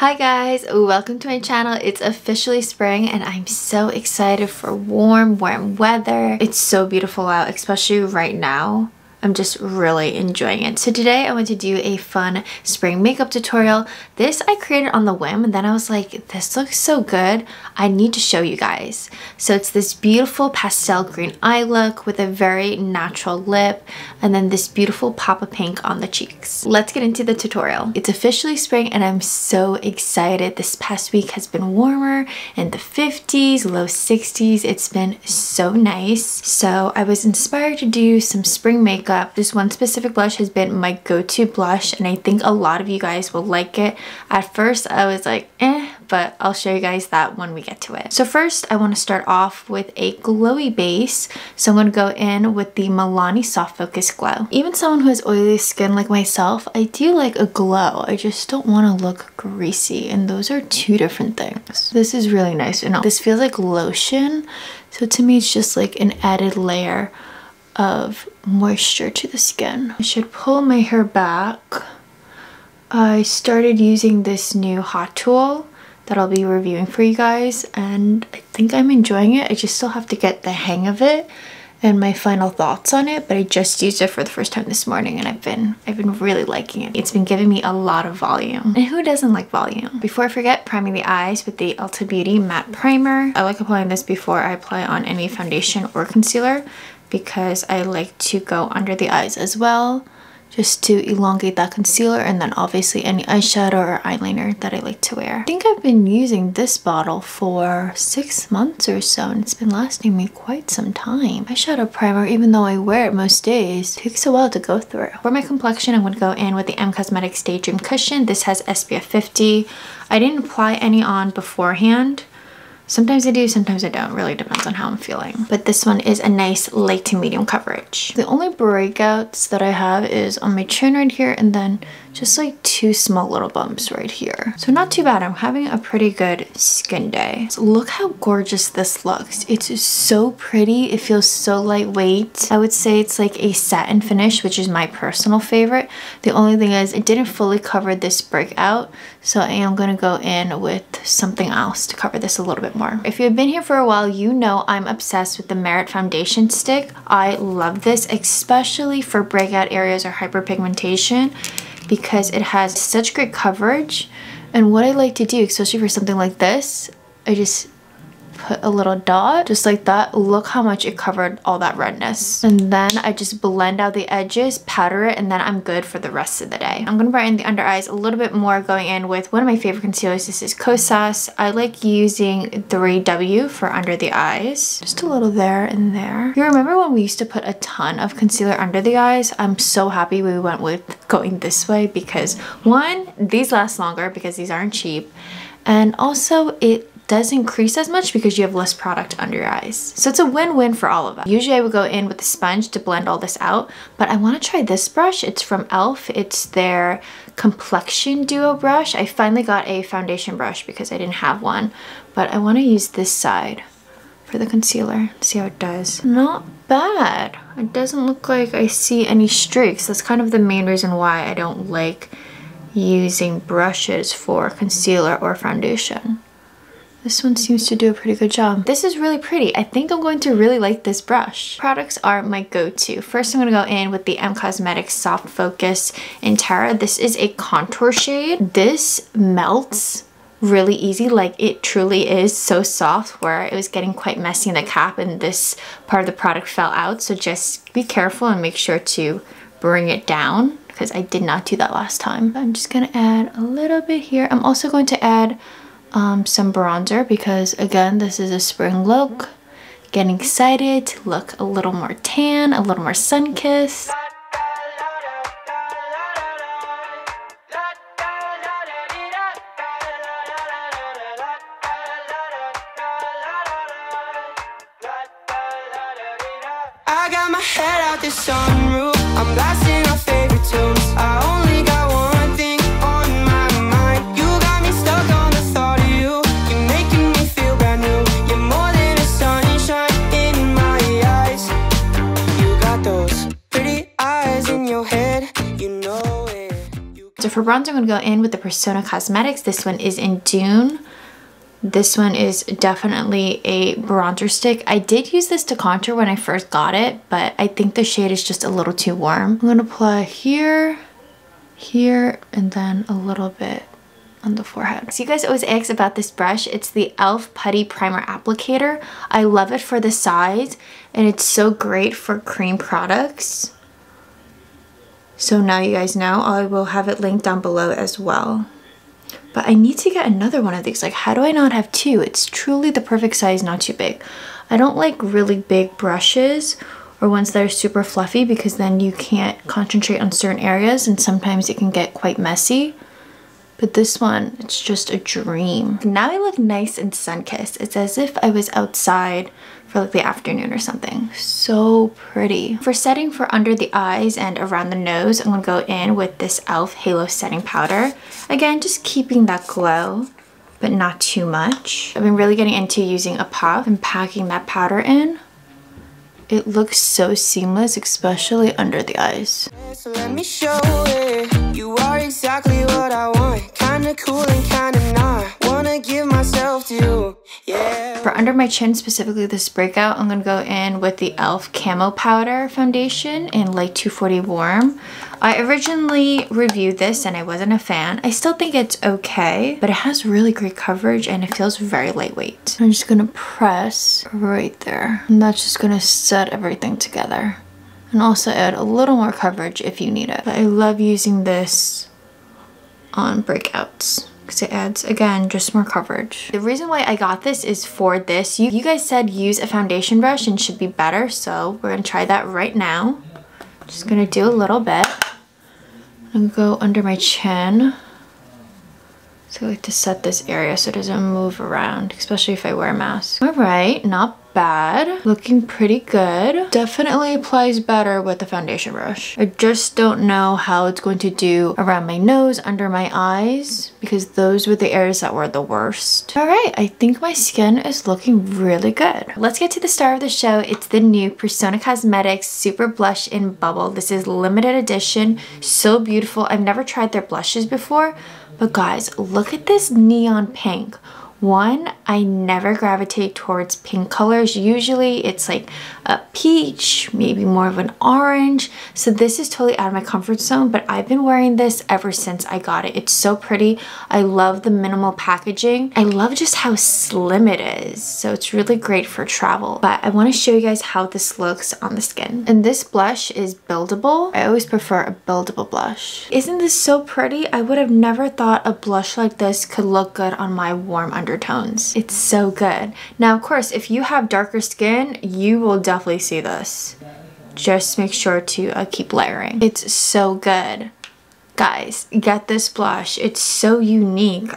Hi guys, welcome to my channel. It's officially spring and I'm so excited for warm weather. It's so beautiful out, especially right now. I'm just really enjoying it. So today I want to do a fun spring makeup tutorial. This I created on the whim and then I was like, this looks so good. I need to show you guys. So it's this beautiful pastel green eye look with a very natural lip and then this beautiful pop of pink on the cheeks. Let's get into the tutorial. It's officially spring and I'm so excited. This past week has been warmer in the 50s, low 60s. It's been so nice. So I was inspired to do some spring makeup. This one specific blush has been my go-to blush and I think a lot of you guys will like it. At first I was like but I'll show you guys that when we get to it. So first I want to start off with a glowy base. So I'm going to go in with the Milani Soft Focus Glow. Even someone who has oily skin like myself, I do like a glow. I just don't want to look greasy and those are two different things. This is really nice. And this feels like lotion. So to me it's just like an added layer of moisture to the skin. I should pull my hair back. I started using this new hot tool that I'll be reviewing for you guys and I think I'm enjoying it. I just still have to get the hang of it and my final thoughts on it, but I just used it for the first time this morning and I've been really liking it. It's been giving me a lot of volume. And who doesn't like volume? Before I forget, priming the eyes with the Ulta Beauty Matte Primer. I like applying this before I apply on any foundation or concealer because I like to go under the eyes as well, just to elongate that concealer and then obviously any eyeshadow or eyeliner that I like to wear. I think I've been using this bottle for 6 months or so and it's been lasting me quite some time. Eyeshadow primer, even though I wear it most days, takes a while to go through. For my complexion, I'm going to go in with the Cosmetics Daydream Cushion. This has SPF 50. I didn't apply any on beforehand. Sometimes I do, sometimes I don't. Really depends on how I'm feeling. But this one is a nice light to medium coverage. The only breakouts that I have is on my chin right here and then just like 2 small little bumps right here. So not too bad. I'm having a pretty good skin day. So look how gorgeous this looks. It's so pretty. It feels so lightweight. I would say it's like a satin finish, which is my personal favorite. The only thing is it didn't fully cover this breakout. So I am going to go in with something else to cover this a little bit more. If you've been here for a while, you know I'm obsessed with the Merit Foundation Stick. I love this, especially for breakout areas or hyperpigmentation, because it has such great coverage. And what I like to do, especially for something like this, I just put a little dot just like that. Look how much it covered all that redness. And then I just blend out the edges, powder it, and then I'm good for the rest of the day. I'm gonna brighten the under eyes a little bit more, going in with one of my favorite concealers. This is Kosas. I like using 3W for under the eyes. Just a little there and there. You remember when we used to put a ton of concealer under the eyes? I'm so happy we went with going this way because one, these last longer because these aren't cheap, and also it doesn't crease as much because you have less product under your eyes. So it's a win-win for all of us. Usually I would go in with a sponge to blend all this out, but I want to try this brush. It's from e.l.f. It's their Complexion Duo Brush. I finally got a foundation brush because I didn't have one, but I want to use this side for the concealer. See how it does. Not bad. It doesn't look like I see any streaks. That's kind of the main reason why I don't like using brushes for concealer or foundation. This one seems to do a pretty good job. This is really pretty. I think I'm going to really like this brush. Products are my go-to. First, I'm going to go in with the Cosmetics Soft Focus in Tara. This is a contour shade. This melts really easy. Like, it truly is so soft where it was getting quite messy in the cap and this part of the product fell out. So just be careful and make sure to bring it down because I did not do that last time. I'm just going to add a little bit here. I'm also going to add some bronzer because again this is a spring look. Getting excited to look a little more tan, a little more sun-kissed. I got my head out the sunroof. I'm blasting our favorite tunes. I only got one thing on my mind. You got me stuck on the thought of you. You're making me feel brand new. You're more than a sunshine in my eyes. You got those pretty eyes in your head. You know it. So for bronzer, I'm going to go in with the Persona Cosmetics. This one is in Dune. This one is definitely a bronzer stick. I did use this to contour when I first got it, but I think the shade is just a little too warm. I'm going to apply here, here, and then a little bit on the forehead. So you guys always ask about this brush. It's the e.l.f. Putty Primer Applicator. I love it for the size, and it's so great for cream products. So now you guys know. I will have it linked down below as well. But I need to get another one of these. Like, how do I not have two? It's truly the perfect size, not too big. I don't like really big brushes or ones that are super fluffy, because then you can't concentrate on certain areas and sometimes it can get quite messy. But this one, it's just a dream. Now I look nice and sun-kissed. It's as if I was outside for like the afternoon or something. So pretty. For setting for under the eyes and around the nose, I'm gonna go in with this e.l.f. Halo Setting Powder. Again, just keeping that glow, but not too much. I've been really getting into using a puff and packing that powder in. It looks so seamless, especially under the eyes. So let me show it. You are exactly what I want. Kinda cool and kinda not. Wanna give myself to you, yeah. For under my chin, specifically this breakout, I'm gonna go in with the e.l.f. Camo Powder Foundation in Light 240 Warm. I originally reviewed this and I wasn't a fan. I still think it's okay, but it has really great coverage and it feels very lightweight. I'm just gonna press right there. And that's just gonna set everything together. And also add a little more coverage if you need it. But I love using this on breakouts, because it adds, again, just more coverage. The reason why I got this is for this. You guys said use a foundation brush and should be better, so we're gonna try that right now. Just gonna do a little bit. And go under my chin. So I like to set this area so it doesn't move around, especially if I wear a mask. All right, not bad. Looking pretty good. Definitely applies better with the foundation brush. I just don't know how it's going to do around my nose, under my eyes, because those were the areas that were the worst. All right, I think my skin is looking really good. Let's get to the star of the show. It's the new Persona Cosmetics Super Blush in Bubble. This is limited edition, so beautiful. I've never tried their blushes before, but guys, look at this neon pink. One, I never gravitate towards pink colors. Usually it's like a peach, maybe more of an orange. So this is totally out of my comfort zone, but I've been wearing this ever since I got it. It's so pretty. I love the minimal packaging. I love just how slim it is. So it's really great for travel. But I want to show you guys how this looks on the skin. And this blush is buildable. I always prefer a buildable blush. Isn't this so pretty? I would have never thought a blush like this could look good on my warm undertones. It's so good. Now, of course, if you have darker skin, you will definitely see this. Just make sure to keep layering. It's so good. Guys, get this blush. It's so unique.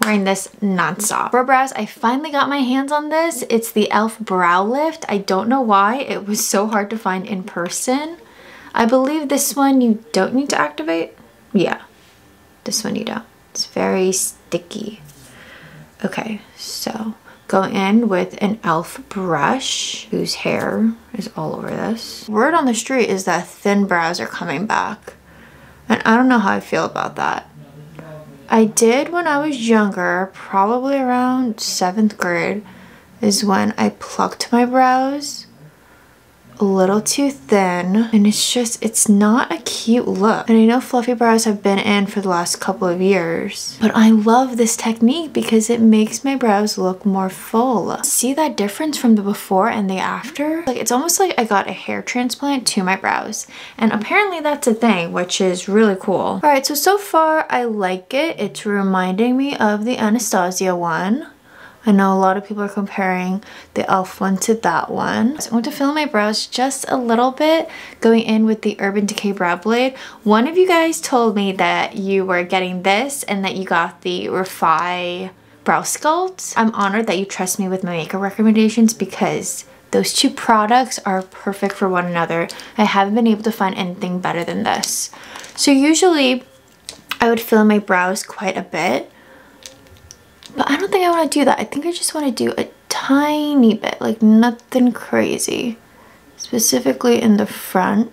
Wearing this nonstop. For brows, I finally got my hands on this. It's the e.l.f. Brow Lift. I don't know why. It was so hard to find in person. I believe this one you don't need to activate. Yeah, this one you don't. It's very sticky. Okay, so go in with an e.l.f. brush whose hair is all over this. Word on the street is that thin brows are coming back. And I don't know how I feel about that. I did when I was younger, probably around 7th grade, is when I plucked my brows a little too thin, and it's not a cute look. And I know fluffy brows have been in for the last couple of years, but I love this technique because it makes my brows look more full. See that difference from the before and the after? Like, it's almost like I got a hair transplant to my brows, and apparently that's a thing, which is really cool. All right, so far I like it. It's reminding me of the Anastasia one. I know a lot of people are comparing the e.l.f. one to that one. So I'm going to fill my brows just a little bit, going in with the Urban Decay Brow Blade. One of you guys told me that you were getting this and that you got the Refi Brow Sculpt. I'm honored that you trust me with my makeup recommendations because those two products are perfect for one another. I haven't been able to find anything better than this. So usually I would fill my brows quite a bit, but I don't think I want to do that. I think I just want to do a tiny bit, like nothing crazy. Specifically in the front,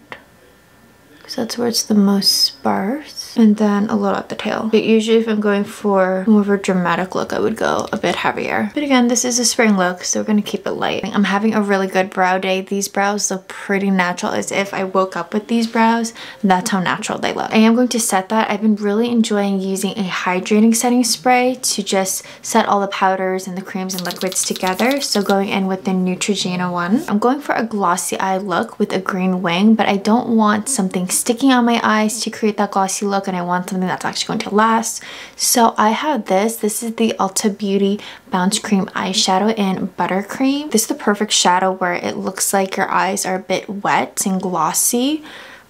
because that's where it's the most sparse. and then a little at the tail. But usually if I'm going for more of a dramatic look, I would go a bit heavier. But again, this is a spring look, so we're gonna keep it light. I'm having a really good brow day. These brows look pretty natural, as if I woke up with these brows. That's how natural they look. I am going to set that. I've been really enjoying using a hydrating setting spray to just set all the powders and the creams and liquids together. So going in with the Neutrogena one. I'm going for a glossy eye look with a green wing, but I don't want something sticking on my eyes to create that glossy look, and I want something that's actually going to last. So I have this. This is the Ulta Beauty Bounce Cream eyeshadow in Buttercream. This is the perfect shadow where it looks like your eyes are a bit wet and glossy,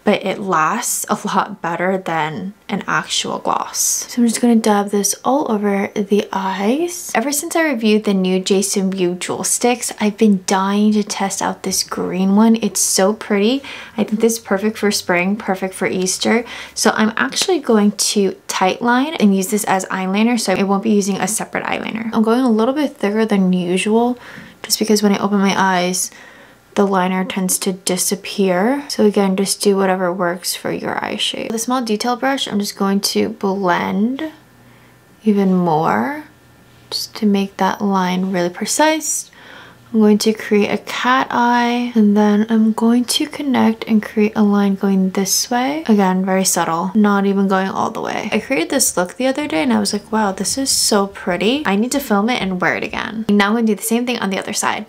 but it lasts a lot better than an actual gloss. So I'm just gonna dab this all over the eyes. Ever since I reviewed the new Jason Wu Jewel Sticks, I've been dying to test out this green one. It's so pretty. I think this is perfect for spring, perfect for Easter. So I'm actually going to tightline and use this as eyeliner, so I won't be using a separate eyeliner. I'm going a little bit thicker than usual, just because when I open my eyes, the liner tends to disappear. So again, just do whatever works for your eye shape. With a small detail brush, I'm just going to blend even more, just to make that line really precise. I'm going to create a cat eye, and then I'm going to connect and create a line going this way. Again, very subtle, not even going all the way. I created this look the other day and I was like, wow, this is so pretty. I need to film it and wear it again. Now I'm gonna do the same thing on the other side.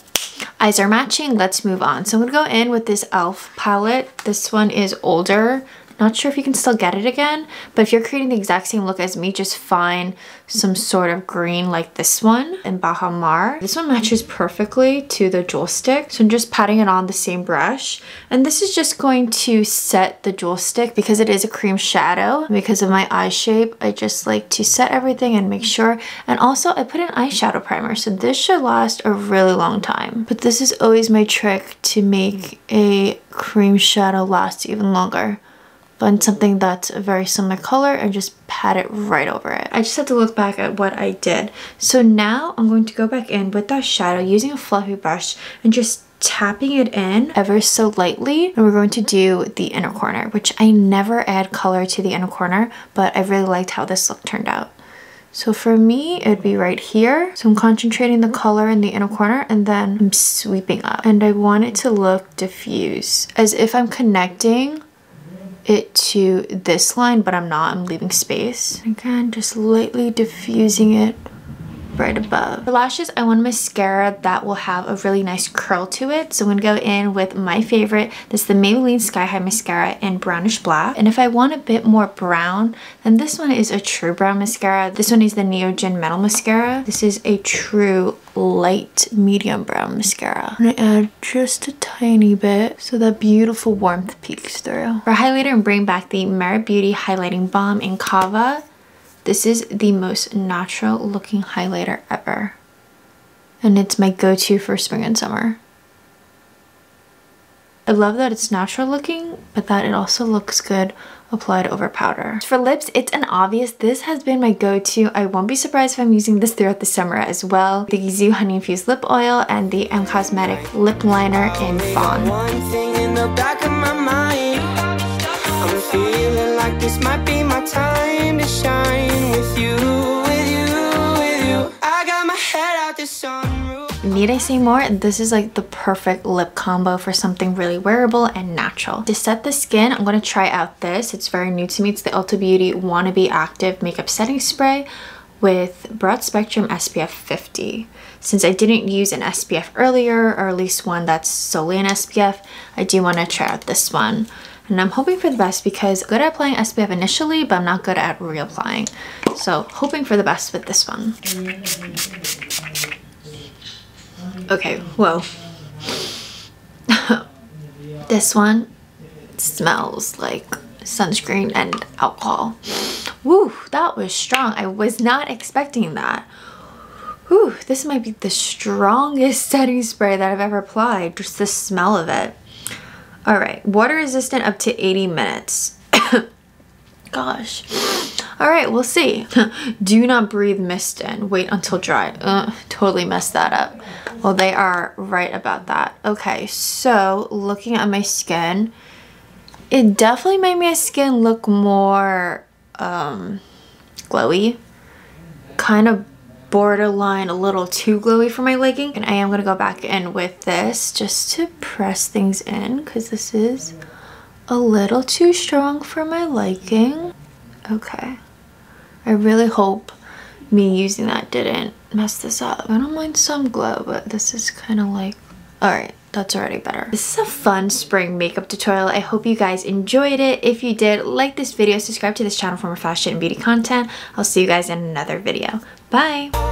Eyes are matching, let's move on. So I'm gonna go in with this e.l.f. palette. This one is older. Not sure if you can still get it again, but if you're creating the exact same look as me, just find some sort of green like this one in Bahamar. This one matches perfectly to the jewel stick, so I'm just patting it on the same brush. And this is just going to set the jewel stick because it is a cream shadow. Because of my eye shape, I just like to set everything and make sure. And also I put an eyeshadow primer, so this should last a really long time. But this is always my trick to make a cream shadow last even longer. Find something that's a very similar color and just pat it right over it. I just have to look back at what I did. So now I'm going to go back in with that shadow using a fluffy brush and just tapping it in ever so lightly. And we're going to do the inner corner, which I never add color to the inner corner, but I really liked how this look turned out. So for me, it'd be right here. So I'm concentrating the color in the inner corner and then I'm sweeping up. And I want it to look diffuse, as if I'm connecting it to this line, but I'm not. I'm leaving space. Again, just lightly diffusing it right above. For lashes, I want a mascara that will have a really nice curl to it. So I'm gonna go in with my favorite. This is the Maybelline Sky High Mascara in Brownish Black. And if I want a bit more brown, then this one is a true brown mascara. This one is the Neutrogena Metal Mascara. This is a true light medium brown mascara. I'm gonna add just a tiny bit so that beautiful warmth peeks through. For highlighter, I'm bringing back the Merit Beauty Highlighting Balm in Kava. This is the most natural looking highlighter ever. And it's my go-to for spring and summer. I love that it's natural looking, but that it also looks good applied over powder. For lips, it's an obvious. This has been my go-to. I won't be surprised if I'm using this throughout the summer as well. The Yuzu Honey Infused Lip Oil and the Cosmetics Lip Liner in Fawn. One thing in the back of my mind, I'm feeling like this might be my time to shine with you, with you, with you. I got my head out the sunroof. Need I say more? This is like the perfect lip combo for something really wearable and natural. To set the skin, I'm going to try out this. It's very new to me. It's the Ulta Beauty Wannabe Active Makeup Setting Spray with broad spectrum SPF 50. Since I didn't use an SPF earlier, or at least one that's solely an SPF, I do want to try out this one. And I'm hoping for the best because I'm good at applying SPF initially, but I'm not good at reapplying. So hoping for the best with this one. Okay, whoa. This one smells like sunscreen and alcohol. Woo, that was strong. I was not expecting that. Whew, this might be the strongest setting spray that I've ever applied. Just the smell of it. All right, water resistant up to 80 minutes. Gosh. All right, we'll see. Do not breathe mist in. Wait until dry. Totally messed that up. Well, they are right about that. Okay, so looking at my skin, it definitely made my skin look more glowy. Kind of borderline a little too glowy for my liking. And I am going to go back in with this just to press things in because this is a little too strong for my liking. Okay. I really hope me using that didn't mess this up. I don't mind some glow, but this is kind of like, alright, that's already better. This is a fun spring makeup tutorial. I hope you guys enjoyed it. If you did, like this video, subscribe to this channel for more fashion and beauty content. I'll see you guys in another video. Bye!